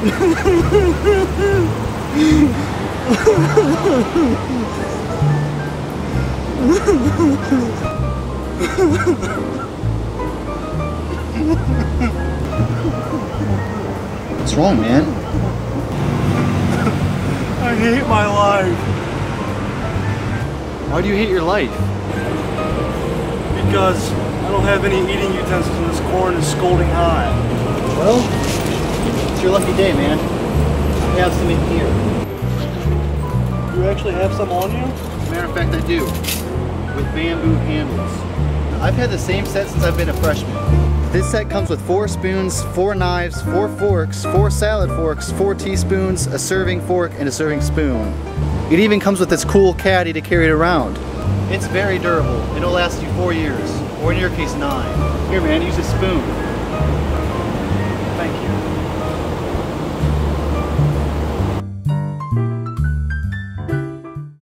What's wrong, man? I hate my life. Why do you hate your life? Because I don't have any eating utensils and this corn is scalding hot. Well, it's your lucky day, man. I have some in here. You actually have some on you? As a matter of fact, I do. With bamboo handles. I've had the same set since I've been a freshman. This set comes with 4 spoons, 4 knives, 4 forks, 4 salad forks, 4 teaspoons, a serving fork, and a serving spoon. It even comes with this cool caddy to carry it around. It's very durable. It'll last you 4 years, or in your case 9. Here man, use a spoon.